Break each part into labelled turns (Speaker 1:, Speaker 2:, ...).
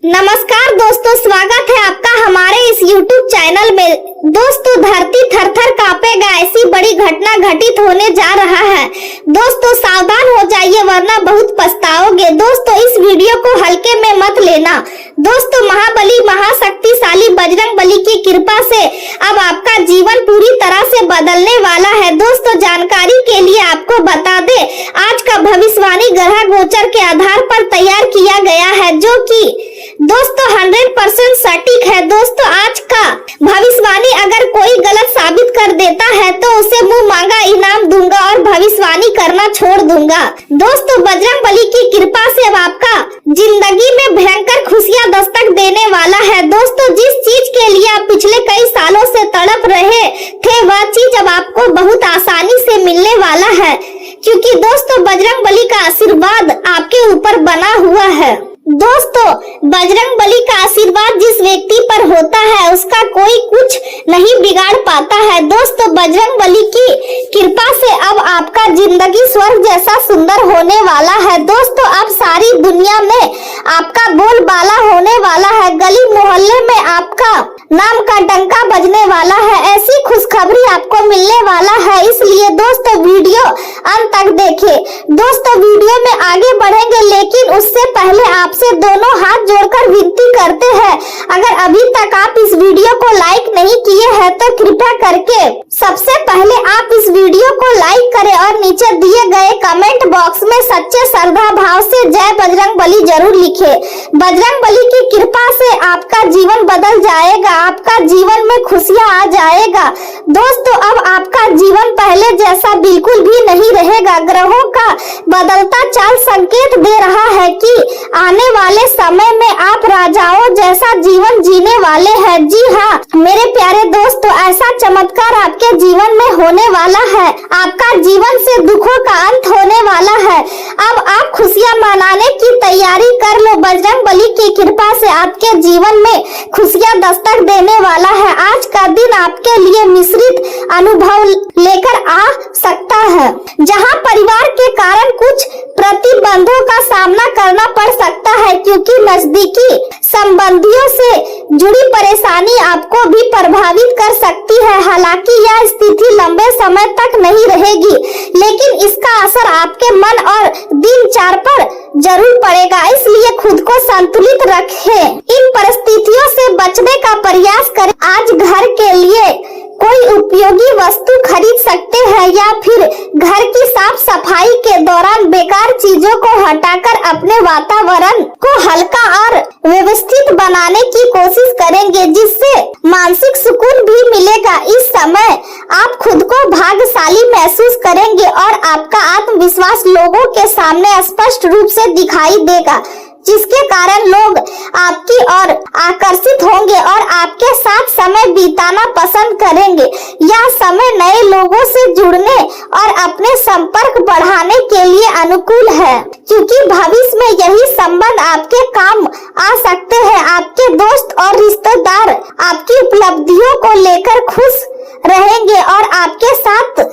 Speaker 1: नमस्कार दोस्तों, स्वागत है आपका हमारे इस YouTube चैनल में। दोस्तों, धरती थर-थर कांपेगा, ऐसी बड़ी घटना घटित होने जा रहा है। दोस्तों, सावधान हो जाइए वरना बहुत पछताओगे। दोस्तों, इस वीडियो को हल्के में मत लेना। दोस्तों, महाबली महाशक्तिशाली बजरंगबली की कृपा से अब आपका जीवन पूरी तरह से बदलने वाला है। दोस्तों, जानकारी के लिए आपको बता दे, आज का भविष्यवाणी ग्रह गोचर के आधार पर तैयार किया गया है, जो कि दोस्तों 100% सटीक है। दोस्तों, आज का भविष्यवाणी अगर कोई गलत साबित कर देता है तो उसे मुंह मांगा इनाम दूंगा और भविष्यवाणी करना छोड़ दूंगा। दोस्तों, बजरंगबली की कृपा से अब आपका जिंदगी में भयंकर खुशियां दस्तक देने वाला है। दोस्तों, जिस चीज के लिए आप पिछले कई सालों से तड़प रहे थे वह चीज अब आपको बहुत आसानी से मिलने वाला है, क्योंकि दोस्तों बजरंगबली का आशीर्वाद आपके ऊपर बना हुआ है। दोस्तों, बजरंगबली का आशीर्वाद जिस व्यक्ति पर होता है उसका कोई कुछ नहीं बिगाड़ पाता है। दोस्तों, बजरंगबली की कृपा से अब आपका जिंदगी स्वर्ग जैसा सुंदर होने वाला है। दोस्तों, अब सारी दुनिया में आपका बोलबाला होने वाला है, गली मोहल्ले में आपका नाम का डंका बजने वाला है। ऐसी खुशखबरी आपको मिलने वाला है, इसलिए दोस्तों वीडियो अंत तक देखें। दोस्तों, वीडियो में आगे बढ़ेंगे, लेकिन उससे पहले आपसे दोनों हाथ जोड़कर विनती करते हैं, अगर अभी तक आप इस वीडियो को लाइक नहीं किए हैं तो कृपया करके सबसे पहले आप इस वीडियो को लाइक करें और नीचे दिए गए कमेंट बॉक्स में सच्चे श्रद्धा भाव से जय बजरंगबली जरूर लिखें। बजरंगबली की कृपा से आपका जीवन बदल जाएगा, आपका जीवन में खुशियां आ जाएगा। दोस्तों, अब आपका जीवन पहले जैसा बिल्कुल भी नहीं रहेगा। ग्रहों का बदलता चाल संकेत दे रहा है कि आने वाले समय में आप राजाओं जैसा जीवन जीने वाले हैं। जी हाँ मेरे प्यारे दोस्तों, ऐसा चमत्कार आपके जीवन में होने वाला है। आपका जीवन से दुखों का अंत होने वाला है। अब आप खुशियां मनाने की तैयारी कर लो। बजरंगबली की कृपा से आपके जीवन में खुशियां दस्तक देने वाला है। आज का दिन आपके लिए मिश्रित अनुभव लेकर आ सकता है, जहां परिवार के कारण कुछ प्रतिबंधों का सामना करना पड़ सकता है, क्योंकि नजदीकी संबंधियों से जुड़ी परेशानी आपको भी प्रभावित कर सकती है। हालांकि यह स्थिति लंबे समय तक नहीं रहेगी, लेकिन इसका असर आपके मन और दिनचर्या पर जरूर पड़ेगा, इसलिए खुद को संतुलित रखें। इन परिस्थितियों से बचने का प्रयास करें। आज घर के लिए कोई उपयोगी वस्तु खरीद सकते हैं या फिर घर की साफ सफाई के दौरान बेकार चीजों को हटाकर अपने वातावरण को हल्का और व्यवस्थित बनाने की कोशिश करेंगे, जिससे मानसिक सुकून भी मिलेगा। इस समय आप खुद को भाग्यशाली महसूस करेंगे और आपका आत्मविश्वास लोगों के सामने स्पष्ट रूप से दिखाई देगा, जिसके कारण लोग आपकी ओर आकर्षित होंगे और आपके साथ समय बिताना पसंद करेंगे। यह समय नए लोगों से जुड़ने और अपने संपर्क बढ़ाने के लिए अनुकूल है, क्योंकि भविष्य में यही संबंध आपके काम आ सकते हैं। आपके दोस्त और रिश्तेदार आपकी उपलब्धियों को लेकर खुश रहेंगे और आपके साथ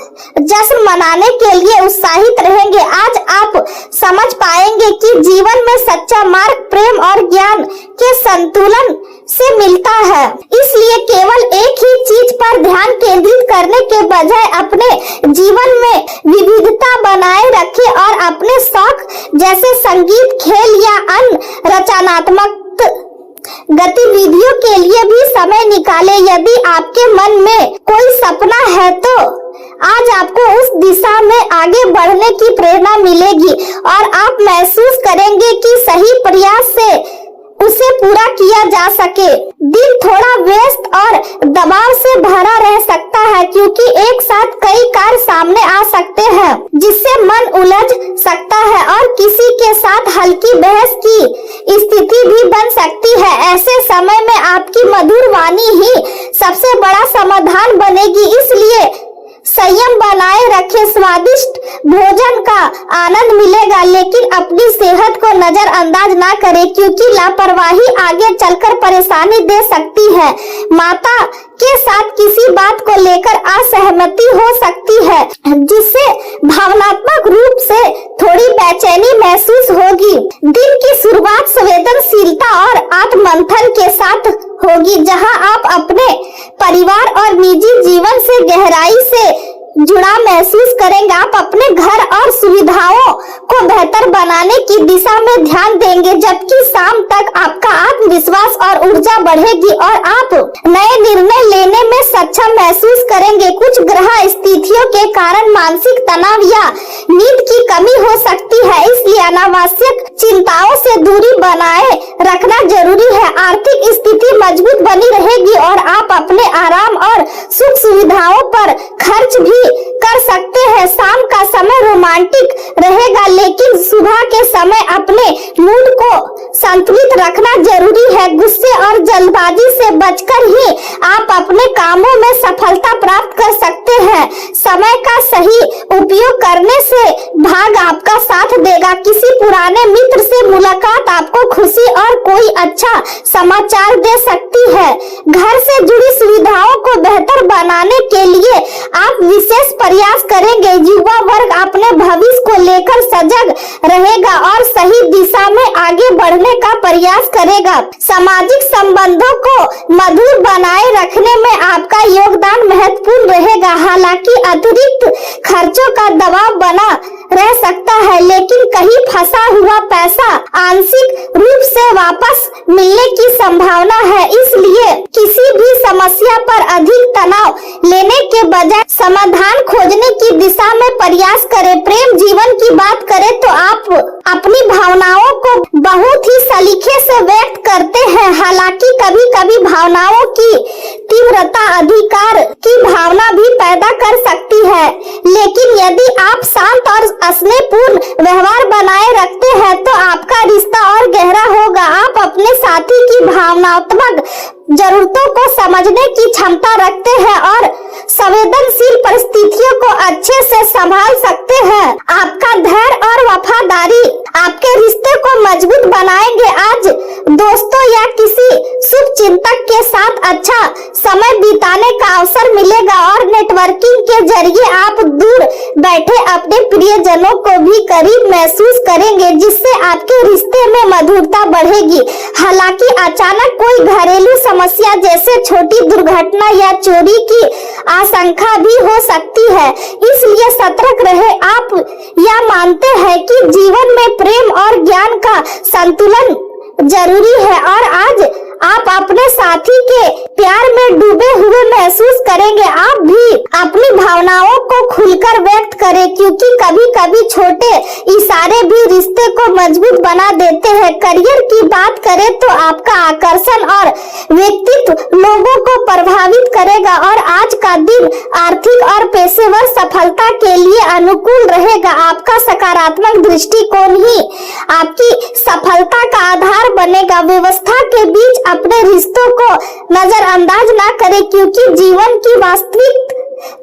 Speaker 1: जश्न मनाने के लिए उत्साहित रहेंगे। आज आप समझ पाएंगे कि जीवन में सच्चा मार्ग प्रेम और ज्ञान के संतुलन से मिलता है, इसलिए केवल एक ही चीज पर ध्यान केंद्रित करने के बजाय अपने जीवन में विविधता बनाए रखें और अपने शौक जैसे संगीत, खेल या अन्य रचनात्मक गतिविधियों के लिए भी समय निकालें। यदि आपके मन में कोई सपना है तो आज आपको उस दिशा में आगे बढ़ने की प्रेरणा मिलेगी और आप महसूस करेंगे कि सही प्रयास से उसे पूरा किया जा सके। दिन थोड़ा व्यस्त और दबाव से भरा रह सकता है, क्योंकि एक साथ कई कार्य सामने आ सकते हैं, जिससे मन उलझ सकता है और किसी के साथ हल्की बहस की स्थिति भी बन सकती है। ऐसे समय में आपकी मधुर वाणी ही सबसे बड़ा समाधान बनेगी, इसलिए संयम बनाए रखें। स्वादिष्ट भोजन का आनंद मिलेगा, लेकिन अपनी सेहत को नजरअंदाज ना करें, क्योंकि लापरवाही आगे चलकर परेशानी दे सकती है। माता के साथ किसी बात को लेकर असहमति हो सकती है, जिससे भावनात्मक रूप से थोड़ी बेचैनी महसूस होगी। दिन की शुरुआत संवेदनशीलता और मंथन के साथ होगी, जहां आप अपने परिवार और निजी जीवन से गहराई से जुड़ा महसूस करेंगे। आप अपने घर और सुविधाओं को बेहतर बनाने की दिशा में ध्यान देंगे, जबकि शाम तक आपका आत्मविश्वास और ऊर्जा बढ़ेगी और आप नए निर्णय लेने में सक्षम महसूस करेंगे। कुछ ग्रह स्थितियों के कारण मानसिक तनाव या नींद की कमी हो सकती है, इसलिए अनावश्यक चिंताओं से दूरी बनाए रखना जरूरी है। आर्थिक स्थिति मजबूत बनी रहेगी और आप अपने आराम और सुख सुविधाओं पर खर्च भी कर सकते हैं। शाम का समय रोमांटिक रहेगा, लेकिन सुबह के समय अपने मूड को संतुलित रखना जरूरी है। गुस्से और जल्दबाजी से बचकर ही आप अपने कामों में सफलता प्राप्त कर सकते हैं। समय का सही उपयोग करने से भाग्य आपका साथ देगा। किसी पुराने मित्र से मुलाकात आपको खुशी और कोई अच्छा समाचार दे सकती है। घर से जुड़ी सुविधाओं को बेहतर बनाने के लिए आप विशेष प्रयास करेंगे। युवा वर्ग अपने भविष्य को लेकर सजग रहेगा और सही दिशा में आगे बढ़ने का प्रयास करेगा। सामाजिक संबंधों को मधुर बनाए रखने में आपका योगदान महत्वपूर्ण रहेगा। हालांकि अतिरिक्त खर्चों का दबाव बना रह सकता है, लेकिन कहीं फंसा हुआ पैसा आंशिक रूप से वापस मिलने की संभावना है। इसलिए किसी भी समस्या पर अधिक तनाव लेने के बजाय समाधान खोजने की दिशा में प्रयास करें। प्रेम जीवन की बात करें तो आप अपनी भावनाओं को बहुत ही सलीके से व्यक्त करते हैं। हालांकि कभी कभी भावनाओं की तीव्रता अधिकार की भावना भी पैदा कर सकती है, लेकिन यदि आप शांत और स्नेहपूर्ण व्यवहार बनाए रखते हैं तो आपका रिश्ता और गहरा होगा। आप अपने साथी की भावनात्मक जरूरतों को समझने की क्षमता रखते हैं और संवेदनशील परिस्थितियों को अच्छे से संभाल सकते हैं। आपका धैर्य और वफादारी आपके रिश्ते को मजबूत बनाएंगे। आज दोस्तों या किसी शुभ चिंतक के साथ अच्छा समय बिताने का अवसर मिलेगा और नेटवर्किंग के जरिए आप दूर बैठे अपने प्रियजनों को भी करीब महसूस करेंगे, जिससे आपके रिश्ते में मधुरता बढ़ेगी। हालांकि अचानक कोई घरेलू समस्या जैसे छोटी दुर्घटना या चोरी की आशंका भी हो सकती है, इसलिए सतर्क रहे। आप यह मानते हैं कि जीवन में प्रेम और ज्ञान का संतुलन जरूरी है और आज आप अपने साथी के प्यार में डूबे हुए महसूस करेंगे। आप भी अपनी भावनाओं को खुलकर व्यक्त करें, क्योंकि कभी कभी छोटे इशारे भी रिश्ते को मजबूत बना देते हैं। करियर की बात करें तो आपका आकर्षण और व्यक्तित्व लोगों को प्रभावित करेगा और आज का दिन आर्थिक और पेशेवर सफलता के लिए अनुकूल रहेगा। आपका सकारात्मक दृष्टिकोण ही आपकी सफलता का आधार बनेगा। व्यवस्था के बीच अपने रिश्तों को नजरअंदाज ना करें, क्योंकि जीवन की वास्तविक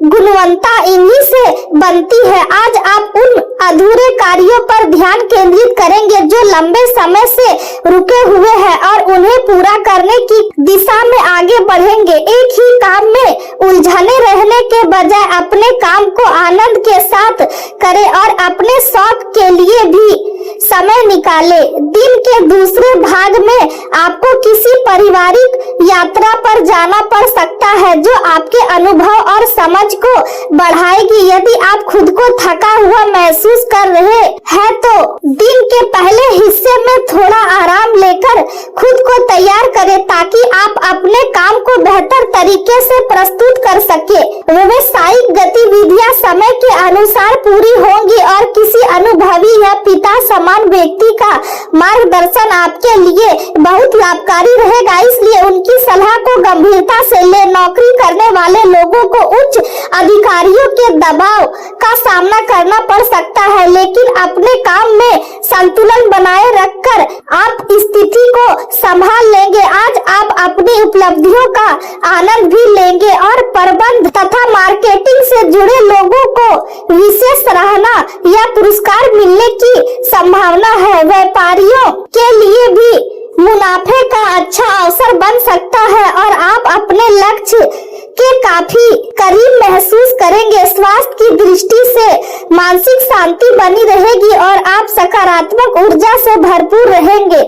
Speaker 1: गुणवत्ता इन्हीं से बनती है। आज आप उन अधूरे कार्यों पर ध्यान केंद्रित करेंगे जो लंबे समय से रुके हुए हैं और उन्हें पूरा करने की दिशा में आगे बढ़ेंगे। एक ही काम में उलझने रहने के बजाय अपने काम को आनंद के साथ करें और अपने शौक के लिए भी समय निकालें। दिन के दूसरे भाग में आपको किसी पारिवारिक यात्रा पर जाना पड़ सकता है, जो आपके अनुभव और समझ को बढ़ाएगी। यदि आप खुद को थका हुआ महसूस कर रहे हैं तो दिन के पहले हिस्से में थोड़ा आराम लेकर खुद को तैयार करें, ताकि आप अपने काम को बेहतर तरीके से प्रस्तुत कर सके। व्यावसायिक गतिविधियां समय के अनुसार पूरी होंगी और किसी अनुभवी या पिता समान व्यक्ति का मार्गदर्शन आपके लिए बहुत लाभकारी रहेगा, इसलिए उनकी सलाह को गंभीरता से ले। नौकरी करने वाले लोगों को उच्च अधिकारियों के दबाव का सामना करना पड़ सकता है, लेकिन अपने काम में संतुलन बनाए रखकर आप स्थिति को संभाल लेंगे। आज आप अपनी उपलब्धियों का आनंद भी लेंगे और प्रबंध तथा मार्केटिंग से जुड़े लोगों को विशेष सराहना या पुरस्कार मिलने की संभावना है। व्यापारियों के लिए भी मुनाफे का अच्छा अवसर बन सकता है और आप अपने लक्ष्य के काफी करीब महसूस करेंगे। स्वास्थ्य की दृष्टि से मानसिक शांति बनी रहेगी और आप सकारात्मक ऊर्जा से भरपूर रहेंगे।